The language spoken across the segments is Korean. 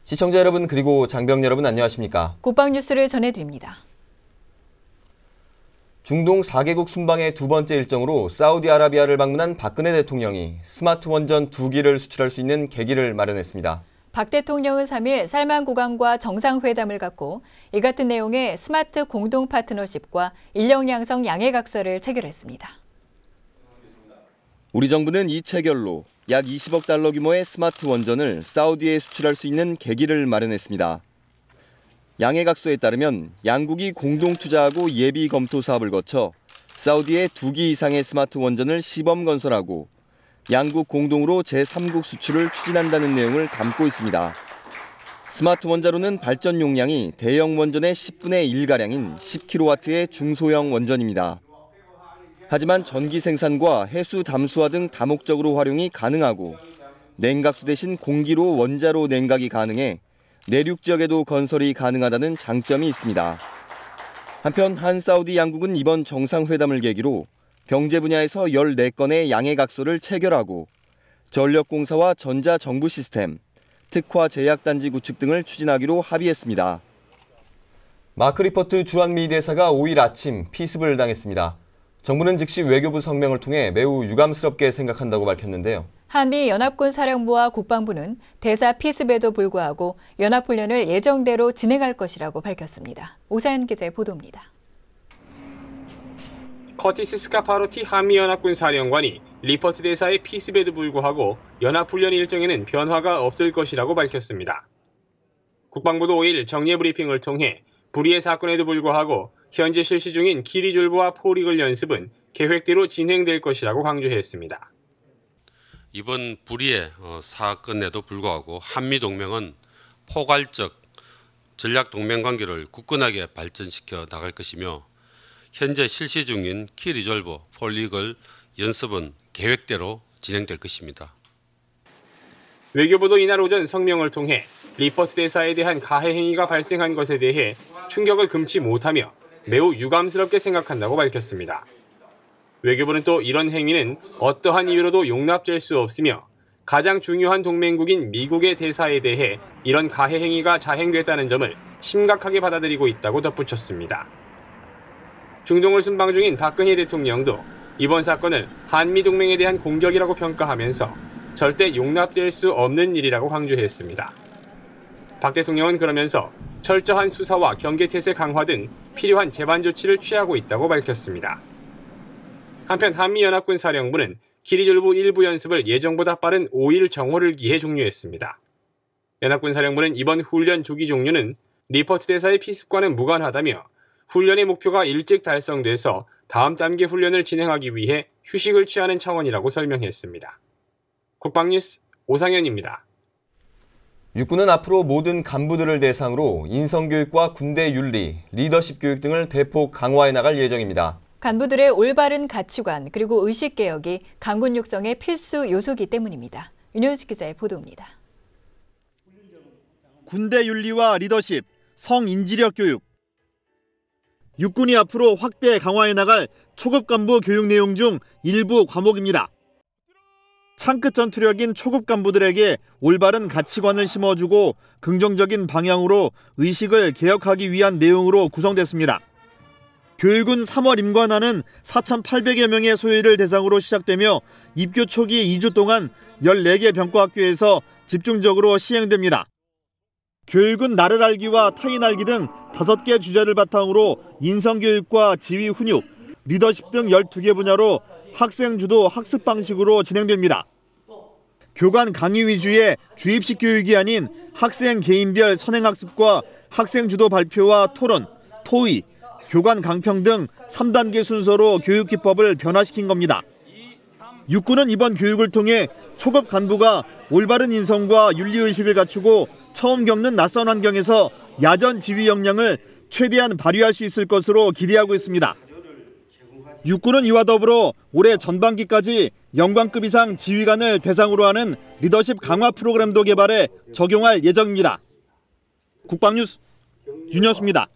시청자 여러분 그리고 장병 여러분 안녕하십니까? 국방 뉴스를 전해드립니다. 중동 4개국 순방의 두 번째 일정으로 사우디아라비아를 방문한 박근혜 대통령이 스마트 원전 2기를 수출할 수 있는 계기를 마련했습니다. 박 대통령은 3일 살만 국왕과 정상회담을 갖고 이 같은 내용의 스마트 공동 파트너십과 인력 양성 양해각서를 체결했습니다. 우리 정부는 이 체결로 약 20억 달러 규모의 스마트 원전을 사우디에 수출할 수 있는 계기를 마련했습니다. 양해각서에 따르면 양국이 공동 투자하고 예비 검토 사업을 거쳐 사우디에 2기 이상의 스마트 원전을 시범 건설하고 양국 공동으로 제3국 수출을 추진한다는 내용을 담고 있습니다. 스마트 원자로는 발전 용량이 대형 원전의 10분의 1가량인 10kW의 중소형 원전입니다. 하지만 전기 생산과 해수 담수화 등 다목적으로 활용이 가능하고 냉각수 대신 공기로 원자로 냉각이 가능해 내륙 지역에도 건설이 가능하다는 장점이 있습니다. 한편 한 사우디 양국은 이번 정상회담을 계기로 경제 분야에서 14건의 양해각서를 체결하고 전력공사와 전자정부 시스템, 특화 제약단지 구축 등을 추진하기로 합의했습니다. 마크 리퍼트 주한미 대사가 5일 아침 피습을 당했습니다. 정부는 즉시 외교부 성명을 통해 매우 유감스럽게 생각한다고 밝혔는데요. 한미 연합군 사령부와 국방부는 대사 피습에도 불구하고 연합훈련을 예정대로 진행할 것이라고 밝혔습니다. 오사연 기자의 보도입니다. 커티스 스카파로티 한미연합군 사령관이 리퍼트 대사의 피습에도 불구하고 연합훈련 일정에는 변화가 없을 것이라고 밝혔습니다. 국방부도 5일 정례 브리핑을 통해 불의의 사건에도 불구하고 현재 실시 중인 키리졸브와 포리글 연습은 계획대로 진행될 것이라고 강조했습니다. 이번 불의의 사건에도 불구하고 한미동맹은 포괄적 전략동맹관계를 굳건하게 발전시켜 나갈 것이며 현재 실시 중인 키리졸브, 포리글 연습은 계획대로 진행될 것입니다. 외교부도 이날 오전 성명을 통해 리퍼트 대사에 대한 가해 행위가 발생한 것에 대해 충격을 금치 못하며 매우 유감스럽게 생각한다고 밝혔습니다. 외교부는 또 이런 행위는 어떠한 이유로도 용납될 수 없으며 가장 중요한 동맹국인 미국의 대사에 대해 이런 가해 행위가 자행됐다는 점을 심각하게 받아들이고 있다고 덧붙였습니다. 중동을 순방 중인 박근혜 대통령도 이번 사건을 한미동맹에 대한 공격이라고 평가하면서 절대 용납될 수 없는 일이라고 강조했습니다. 박 대통령은 그러면서 철저한 수사와 경계태세 강화 등 필요한 재반 조치를 취하고 있다고 밝혔습니다. 한편 한미연합군 사령부는 키리졸브 일부 연습을 예정보다 빠른 5일 정오를 기해 종료했습니다. 연합군 사령부는 이번 훈련 조기 종료는 리퍼트 대사의 피습과는 무관하다며 훈련의 목표가 일찍 달성돼서 다음 단계 훈련을 진행하기 위해 휴식을 취하는 차원이라고 설명했습니다. 국방뉴스 오상현입니다. 육군은 앞으로 모든 간부들을 대상으로 인성교육과 군대 윤리, 리더십 교육 등을 대폭 강화해 나갈 예정입니다. 간부들의 올바른 가치관 그리고 의식개혁이 강군 육성의 필수 요소이기 때문입니다. 윤현식 기자의 보도입니다. 군대 윤리와 리더십, 성인지력 교육. 육군이 앞으로 확대 강화해 나갈 초급 간부 교육 내용 중 일부 과목입니다. 창끝 전투력인 초급 간부들에게 올바른 가치관을 심어주고 긍정적인 방향으로 의식을 개혁하기 위한 내용으로 구성됐습니다. 교육은 3월 임관하는 4,800여 명의 소위를 대상으로 시작되며 입교 초기 2주 동안 14개 병과학교에서 집중적으로 시행됩니다. 교육은 나를 알기와 타인 알기 등 5개 주제를 바탕으로 인성교육과 지휘 훈육, 리더십 등 12개 분야로 학생 주도 학습 방식으로 진행됩니다. 교관 강의 위주의 주입식 교육이 아닌 학생 개인별 선행학습과 학생 주도 발표와 토론, 토의, 교관 강평 등 3단계 순서로 교육 기법을 변화시킨 겁니다. 육군은 이번 교육을 통해 초급 간부가 올바른 인성과 윤리의식을 갖추고 처음 겪는 낯선 환경에서 야전 지휘 역량을 최대한 발휘할 수 있을 것으로 기대하고 있습니다. 육군은 이와 더불어 올해 전반기까지 영관급 이상 지휘관을 대상으로 하는 리더십 강화 프로그램도 개발해 적용할 예정입니다. 국방뉴스 윤현수입니다.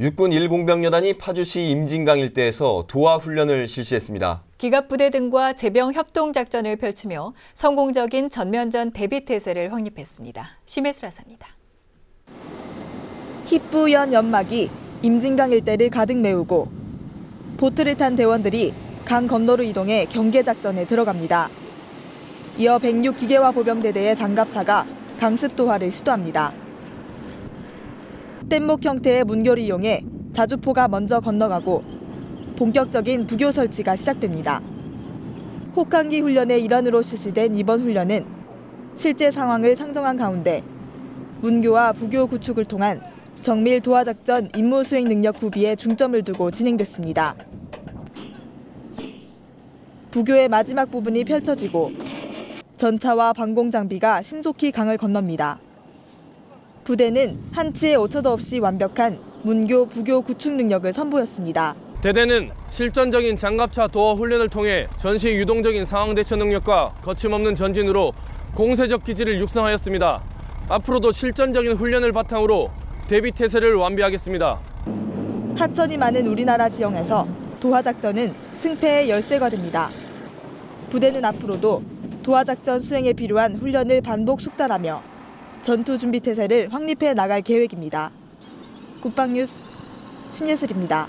육군 1공병여단이 파주시 임진강 일대에서 도하 훈련을 실시했습니다. 기갑부대 등과 제병 협동작전을 펼치며 성공적인 전면전 대비태세를 확립했습니다. 심혜슬 아사입니다. 희뿌연 연막이 임진강 일대를 가득 메우고 보트를 탄 대원들이 강 건너로 이동해 경계작전에 들어갑니다. 이어 106기계화 보병대대의 장갑차가 강습 도하를 시도합니다. 뗏목 형태의 문교를 이용해 자주포가 먼저 건너가고 본격적인 부교 설치가 시작됩니다. 혹한기 훈련의 일환으로 실시된 이번 훈련은 실제 상황을 상정한 가운데 문교와 부교 구축을 통한 정밀 도하작전 임무 수행 능력 구비에 중점을 두고 진행됐습니다. 부교의 마지막 부분이 펼쳐지고 전차와 방공 장비가 신속히 강을 건넙니다. 부대는 한치의 오차도 없이 완벽한 문교, 부교 구축 능력을 선보였습니다. 대대는 실전적인 장갑차 도하 훈련을 통해 전시 유동적인 상황 대처 능력과 거침없는 전진으로 공세적 기지를 육성하였습니다. 앞으로도 실전적인 훈련을 바탕으로 대비태세를 완비하겠습니다. 하천이 많은 우리나라 지형에서 도하작전은 승패의 열쇠가 됩니다. 부대는 앞으로도 도하작전 수행에 필요한 훈련을 반복 숙달하며 전투 준비 태세를 확립해 나갈 계획입니다. 국방뉴스 심예슬입니다.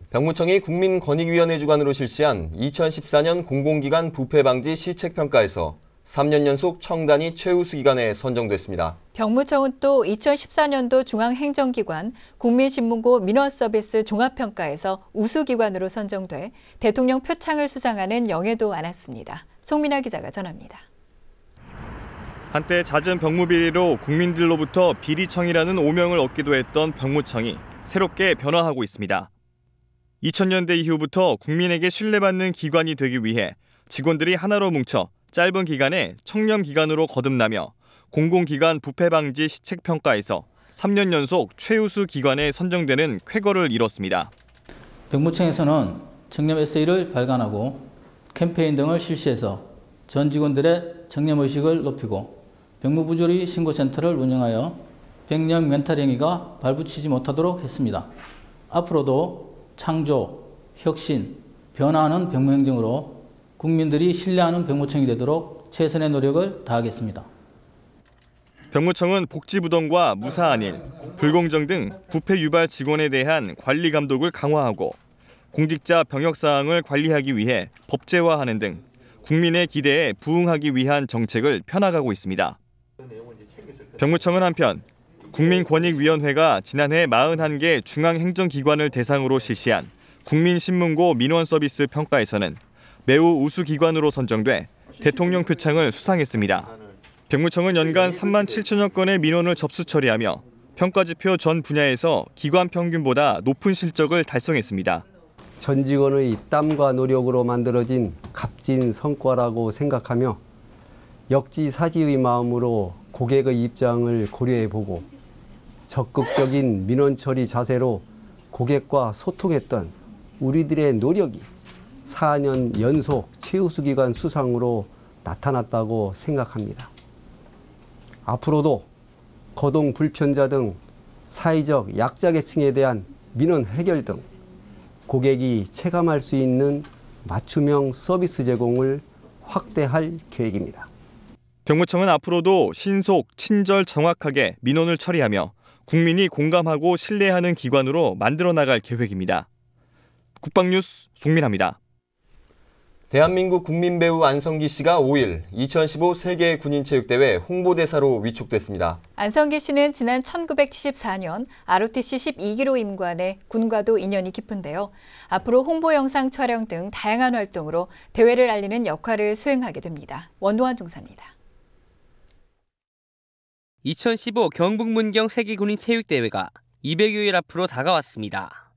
병무청이 국민권익위원회 주관으로 실시한 2014년 공공기관 부패 방지 시책평가에서 3년 연속 청단이 최우수 기관에 선정됐습니다. 병무청은 또 2014년도 중앙행정기관 국민신문고 민원서비스 종합평가에서 우수기관으로 선정돼 대통령 표창을 수상하는 영예도 안았습니다. 송민아 기자가 전합니다. 한때 잦은 병무 비리로 국민들로부터 비리청이라는 오명을 얻기도 했던 병무청이 새롭게 변화하고 있습니다. 2000년대 이후부터 국민에게 신뢰받는 기관이 되기 위해 직원들이 하나로 뭉쳐 짧은 기간에 청렴기관으로 거듭나며 공공기관 부패방지 시책평가에서 3년 연속 최우수 기관에 선정되는 쾌거를 이뤘습니다. 병무청에서는 청렴 에세이를 발간하고 캠페인 등을 실시해서 전 직원들의 청렴의식을 높이고 병무부조리 신고센터를 운영하여 백령 멘탈 행위가 발붙이지 못하도록 했습니다. 앞으로도 창조, 혁신, 변화하는 병무행정으로 국민들이 신뢰하는 병무청이 되도록 최선의 노력을 다하겠습니다. 병무청은 복지부동과 무사한 일, 불공정 등 부패 유발 직원에 대한 관리 감독을 강화하고 공직자 병역 사항을 관리하기 위해 법제화하는 등 국민의 기대에 부응하기 위한 정책을 펴나가고 있습니다. 병무청은 한편 국민권익위원회가 지난해 41개 중앙행정기관을 대상으로 실시한 국민신문고 민원서비스 평가에서는 매우 우수 기관으로 선정돼 대통령 표창을 수상했습니다. 병무청은 연간 3만 7천여 건의 민원을 접수 처리하며 평가지표 전 분야에서 기관 평균보다 높은 실적을 달성했습니다. 전 직원의 땀과 노력으로 만들어진 값진 성과라고 생각하며 역지사지의 마음으로 고객의 입장을 고려해보고 적극적인 민원 처리 자세로 고객과 소통했던 우리들의 노력이 4년 연속 최우수 기관 수상으로 나타났다고 생각합니다. 앞으로도 거동 불편자 등 사회적 약자계층에 대한 민원 해결 등 고객이 체감할 수 있는 맞춤형 서비스 제공을 확대할 계획입니다. 병무청은 앞으로도 신속, 친절, 정확하게 민원을 처리하며 국민이 공감하고 신뢰하는 기관으로 만들어 나갈 계획입니다. 국방뉴스 송민아입니다. 대한민국 국민배우 안성기 씨가 5일 2015 세계 군인체육대회 홍보대사로 위촉됐습니다. 안성기 씨는 지난 1974년 ROTC 12기로 임관해 군과도 인연이 깊은데요. 앞으로 홍보 영상 촬영 등 다양한 활동으로 대회를 알리는 역할을 수행하게 됩니다. 원동환 중사입니다. 2015 경북문경 세계군인체육대회가 200여일 앞으로 다가왔습니다.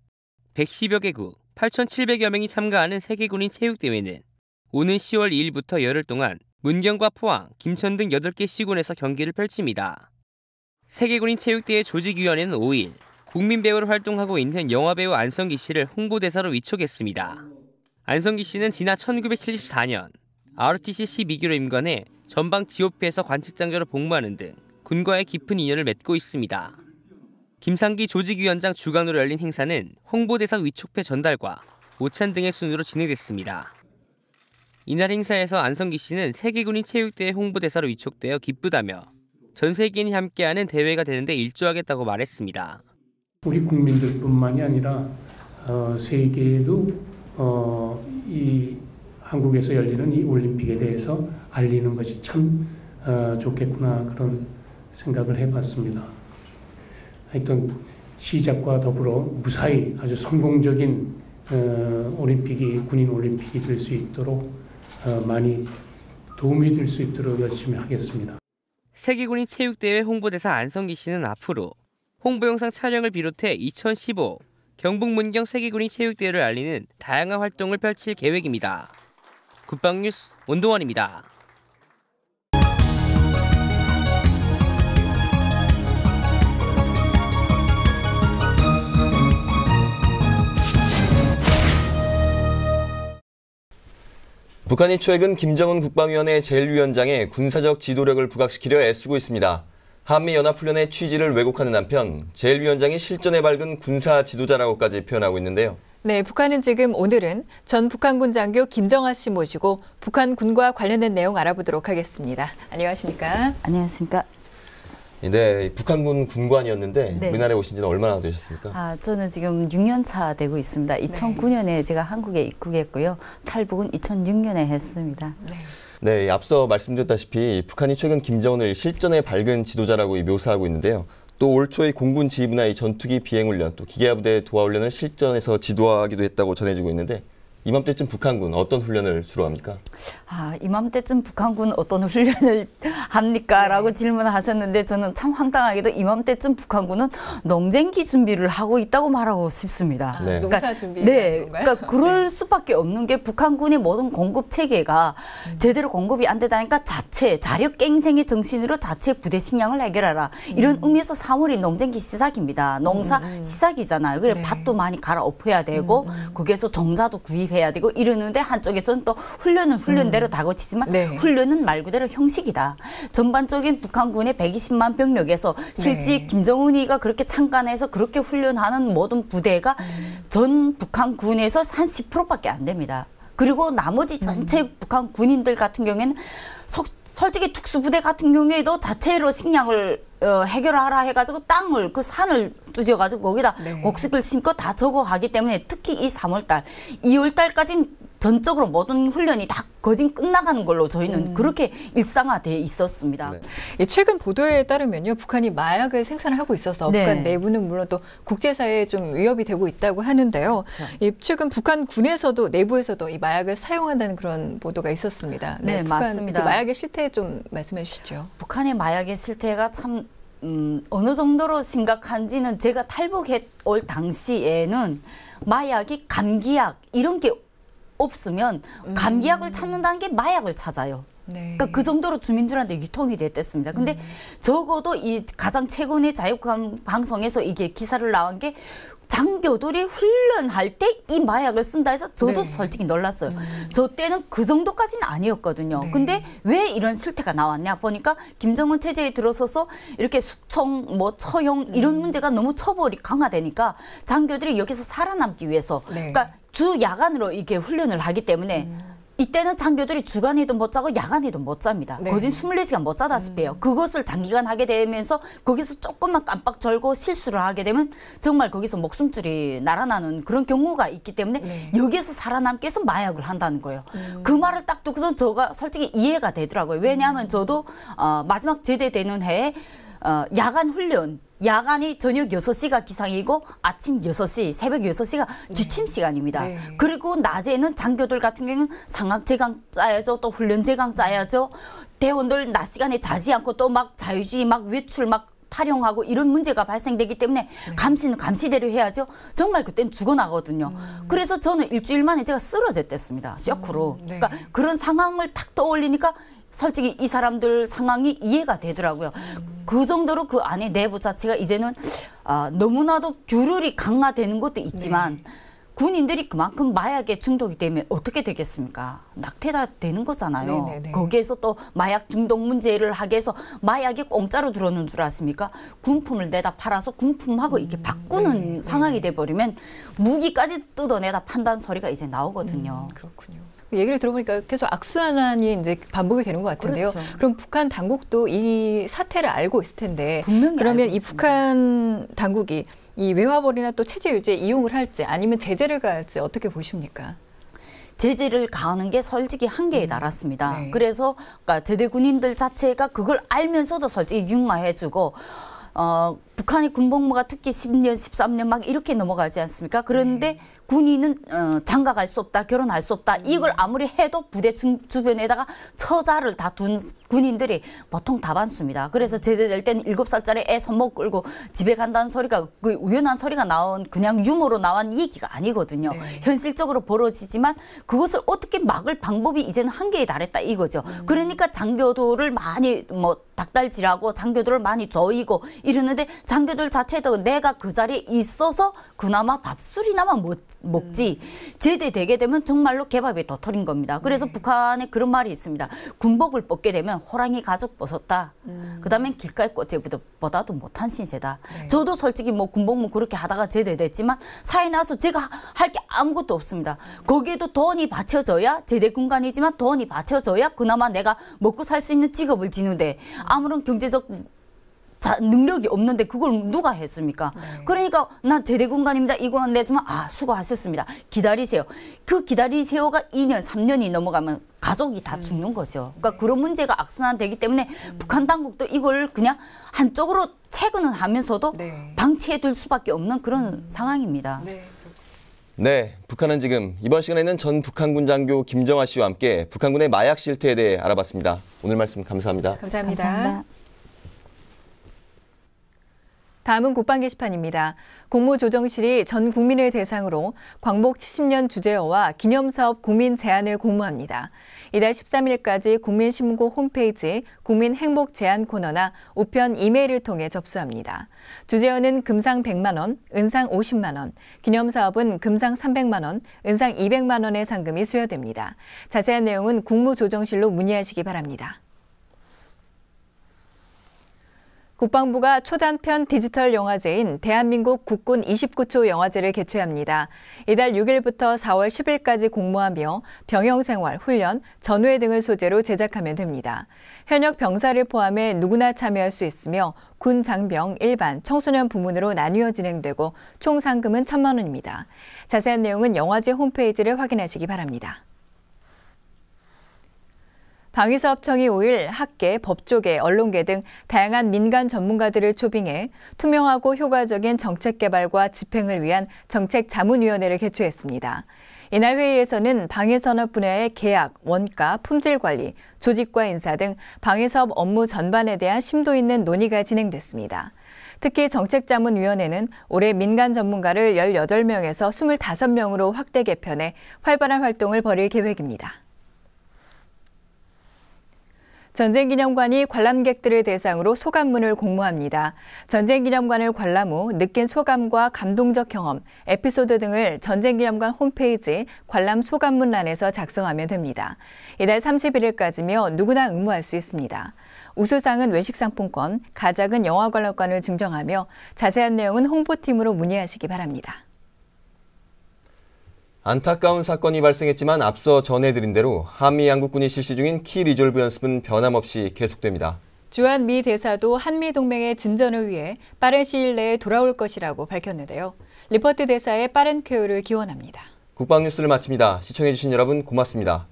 110여 개국 8,700여 명이 참가하는 세계군인 체육대회는 오는 10월 2일부터 열흘 동안 문경과 포항, 김천 등 8개 시군에서 경기를 펼칩니다. 세계군인 체육대회 조직위원회는 5일 국민배우로 활동하고 있는 영화배우 안성기 씨를 홍보대사로 위촉했습니다. 안성기 씨는 지난 1974년 ROTC 12기로 임관해 전방 GOP에서 관측장교로 복무하는 등 군과의 깊은 인연을 맺고 있습니다. 김상기 조직위원장 주관으로 열린 행사는 홍보대사 위촉패 전달과 오찬 등의 순으로 진행됐습니다. 이날 행사에서 안성기 씨는 세계군인 체육대회 홍보대사로 위촉되어 기쁘다며 전 세계인이 함께하는 대회가 되는데 일조하겠다고 말했습니다. 우리 국민들뿐만이 아니라 세계에도 이 한국에서 열리는 이 올림픽에 대해서 알리는 것이 참 좋겠구나 그런 생각을 해봤습니다. 하여튼 시작과 더불어 무사히 아주 성공적인 올림픽이 군인 올림픽이 될 수 있도록 많이 도움이 될 수 있도록 열심히 하겠습니다. 세계군인 체육대회 홍보대사 안성기 씨는 앞으로 홍보 영상 촬영을 비롯해 2015 경북문경 세계군인 체육대회를 알리는 다양한 활동을 펼칠 계획입니다. 국방뉴스 원동원입니다. 북한이 최근 김정은 국방위원회 제1위원장의 군사적 지도력을 부각시키려 애쓰고 있습니다. 한미연합훈련의 취지를 왜곡하는 한편 제1위원장이 실전에 밝은 군사 지도자라고까지 표현하고 있는데요. 네, 북한은 지금 오늘은 전 북한군 장교 김정하 씨 모시고 북한군과 관련된 내용 알아보도록 하겠습니다. 안녕하십니까? 안녕하십니까? 네, 북한군 군관이었는데 네. 우리나라에 오신 지는 얼마나 되셨습니까? 저는 지금 6년 차 되고 있습니다. 2009년에 제가 한국에 입국했고요. 탈북은 2006년에 했습니다. 네, 앞서 말씀드렸다시피 북한이 최근 김정은을 실전의 밝은 지도자라고 묘사하고 있는데요. 또 올 초에 공군 지휘부나 이 전투기 비행훈련, 또 기계부대 도하훈련을 실전에서 지도하기도 했다고 전해지고 있는데 이맘때쯤 북한군 어떤 훈련을 주로 합니까? 이맘때쯤 북한군 어떤 훈련을 합니까? 라고 질문을 하셨는데 저는 참 황당하게도 이맘때쯤 북한군은 농쟁기 준비를 하고 있다고 말하고 싶습니다. 네. 농사 준비. 그러니까 그럴 수밖에 없는 게 북한군의 모든 공급 체계가 제대로 공급이 안 되다니까 자력 갱생의 정신으로 자체 부대 식량을 해결하라. 이런 의미에서 3월이 농쟁기 시작입니다. 농사 시작이잖아요. 그래 밭도 많이 갈아엎어야 되고 거기에서 종자도 구입해야 되고 이러는데 한쪽에서는 또 훈련은 훈련대로 다고치지만 훈련은 말 그대로 형식이다. 전반적인 북한군의 120만 병력에서 실제 김정은이가 그렇게 창간해서 그렇게 훈련하는 모든 부대가 전 북한군에서 한 10%밖에 안 됩니다. 그리고 나머지 전체 북한 군인들 같은 경우에는 솔직히 특수부대 같은 경우에도 자체로 식량을 해결하라 해가지고 땅을 그 산을 뚜져가지고 거기다 곡식을 심고 다 저거 하기 때문에 특히 이 3월달, 2월달까지는 전적으로 모든 훈련이 다 거진 끝나가는 걸로 저희는 그렇게 일상화돼 있었습니다. 최근 보도에 따르면요, 북한이 마약을 생산하고 있어서 북한 내부는 물론 또 국제사회에 좀 위협이 되고 있다고 하는데요. 최근 북한 군에서도 내부에서도 이 마약을 사용한다는 그런 보도가 있었습니다. 네, 북한 맞습니다. 그 마약의 실태 좀 말씀해 주시죠. 북한의 마약의 실태가 참 어느 정도로 심각한지는 제가 탈북해 올 당시에는 마약이 감기약 이런 게 없으면 감기약을 찾는다는 게 마약을 찾아요. 그러니까 그 정도로 주민들한테 유통이 됐댔습니다. 근데 적어도 이 가장 최근의 자유방송에서 이게 기사를 나온 게 장교들이 훈련할 때 이 마약을 쓴다 해서 저도 솔직히 놀랐어요. 저 때는 그 정도까지는 아니었거든요. 근데 왜 이런 실태가 나왔냐 보니까 김정은 체제에 들어서서 이렇게 숙청, 처형 이런 문제가 너무 처벌이 강화되니까 장교들이 여기서 살아남기 위해서 그러니까 주 야간으로 이게 훈련을 하기 때문에 이때는 장교들이 주간에도 못 자고 야간에도 못 잡니다. 거진 24시간 못 자다시피 해요. 그것을 장기간 하게 되면서 거기서 조금만 깜빡 졸고 실수를 하게 되면 정말 거기서 목숨줄이 날아나는 그런 경우가 있기 때문에 여기에서 살아남기 위해서 마약을 한다는 거예요. 그 말을 딱 듣고서 저가 솔직히 이해가 되더라고요. 왜냐하면 저도 마지막 제대되는 해에 야간 훈련, 야간이 저녁 6시가 기상이고 아침 6시, 새벽 6시가 취침 시간입니다. 그리고 낮에는 장교들 같은 경우는 상학 제강 짜야죠. 또 훈련 제강 짜야죠. 대원들 낮 시간에 자지 않고 또 막 자유주의 막 외출 막 탈영하고 이런 문제가 발생되기 때문에 감시는 감시대로 해야죠. 정말 그때는 죽어나거든요. 그래서 저는 일주일 만에 제가 쓰러졌댔습니다. 쇼크로. 그러니까 그런 상황을 탁 떠올리니까 솔직히 이 사람들 상황이 이해가 되더라고요. 그 정도로 그 안에 내부 자체가 이제는 너무나도 규율이 강화되는 것도 있지만 군인들이 그만큼 마약에 중독이 되면 어떻게 되겠습니까? 낙태가 되는 거잖아요. 네네네. 거기에서 또 마약 중독 문제를 하게 해서 마약이 공짜로 들어오는 줄 아십니까? 군품을 내다 팔아서 군품하고 이렇게 바꾸는 상황이 돼버리면 무기까지 뜯어내다 판단 소리가 이제 나오거든요. 그렇군요. 얘기를 들어보니까 계속 악순환이 이제 반복이 되는 것 같은데요. 그렇죠. 그럼 북한 당국도 이 사태를 알고 있을 텐데 분명히 그러면 알고 이 있습니다. 북한 당국이 이 외화벌이나 또 체제 유지에 이용을 할지 아니면 제재를 가할지 어떻게 보십니까? 제재를 가하는 게 솔직히 한계에 달았습니다. 네. 그래서 그러니까 제대 군인들 자체가 그걸 알면서도 솔직히 융화해주고 북한의 군복무가 특히 10년, 13년 막 이렇게 넘어가지 않습니까? 그런데 군인은 장가갈 수 없다, 결혼할 수 없다. 이걸 아무리 해도 부대 주변에다가 처자를 다 둔 군인들이 보통 다반수입니다. 그래서 제대될 때는 7살짜리 애 손목 끌고 집에 간다는 소리가 그 우연한 소리가 나온 그냥 유머로 나온 얘기가 아니거든요. 현실적으로 벌어지지만 그것을 어떻게 막을 방법이 이제는 한계에 달했다 이거죠. 그러니까 장교들을 많이 닭달질하고 장교들을 많이 조이고 이러는데 장교들 자체도 내가 그 자리에 있어서 그나마 밥술이나마 먹지 제대되게 되면 정말로 개밥이 도토린 겁니다. 그래서 북한에 그런 말이 있습니다. 군복을 벗게 되면 호랑이 가죽 벗었다. 그다음에 길가의 꽃제보다도 못한 신세다. 저도 솔직히 군복무 그렇게 하다가 제대됐지만 사회 나서 제가 할 게 아무것도 없습니다. 거기에도 돈이 받쳐져야 제대 군관이지만 돈이 받쳐져야 그나마 내가 먹고 살 수 있는 직업을 지는데 아무런 경제적 능력이 없는데 그걸 누가 했습니까? 그러니까 나 제대군관입니다. 이거만 내주면 수고하셨습니다. 기다리세요. 그 기다리세요가 2년, 3년이 넘어가면 가족이 다 죽는 거죠. 그러니까 그런 문제가 악순환되기 때문에 북한 당국도 이걸 그냥 한쪽으로 채근은 하면서도 방치해둘 수밖에 없는 그런 상황입니다. 네, 북한은 지금 이번 시간에는 전 북한군 장교 김정아 씨와 함께 북한군의 마약 실태에 대해 알아봤습니다. 오늘 말씀 감사합니다. 감사합니다. 다음은 국방 게시판입니다. 국무조정실이 전 국민을 대상으로 광복 70년 주제어와 기념사업 고민 제안을 공모합니다. 이달 13일까지 국민신문고 홈페이지 국민행복 제안 코너나 우편 이메일을 통해 접수합니다. 주제어는 금상 100만 원, 은상 50만 원, 기념사업은 금상 300만 원, 은상 200만 원의 상금이 수여됩니다. 자세한 내용은 국무조정실로 문의하시기 바랍니다. 국방부가 초단편 디지털 영화제인 대한민국 국군 29초 영화제를 개최합니다. 이달 6일부터 4월 10일까지 공모하며 병영생활, 훈련, 전후회 등을 소재로 제작하면 됩니다. 현역 병사를 포함해 누구나 참여할 수 있으며 군 장병, 일반, 청소년 부문으로 나뉘어 진행되고 총 상금은 1,000만 원입니다. 자세한 내용은 영화제 홈페이지를 확인하시기 바랍니다. 방위사업청이 5일 학계, 법조계, 언론계 등 다양한 민간 전문가들을 초빙해 투명하고 효과적인 정책 개발과 집행을 위한 정책자문위원회를 개최했습니다. 이날 회의에서는 방위산업 분야의 계약, 원가, 품질 관리, 조직과 인사 등 방위사업 업무 전반에 대한 심도 있는 논의가 진행됐습니다. 특히 정책자문위원회는 올해 민간 전문가를 18명에서 25명으로 확대 개편해 활발한 활동을 벌일 계획입니다. 전쟁기념관이 관람객들을 대상으로 소감문을 공모합니다. 전쟁기념관을 관람 후 느낀 소감과 감동적 경험, 에피소드 등을 전쟁기념관 홈페이지 관람 소감문란에서 작성하면 됩니다. 이달 31일까지며 누구나 응모할 수 있습니다. 우수상은 외식상품권, 가작은 영화관람권을 증정하며 자세한 내용은 홍보팀으로 문의하시기 바랍니다. 안타까운 사건이 발생했지만 앞서 전해드린 대로 한미 양국군이 실시 중인 키 리졸브 연습은 변함없이 계속됩니다. 주한 미 대사도 한미 동맹의 진전을 위해 빠른 시일 내에 돌아올 것이라고 밝혔는데요. 리퍼트 대사의 빠른 쾌유를 기원합니다. 국방뉴스를 마칩니다. 시청해주신 여러분 고맙습니다.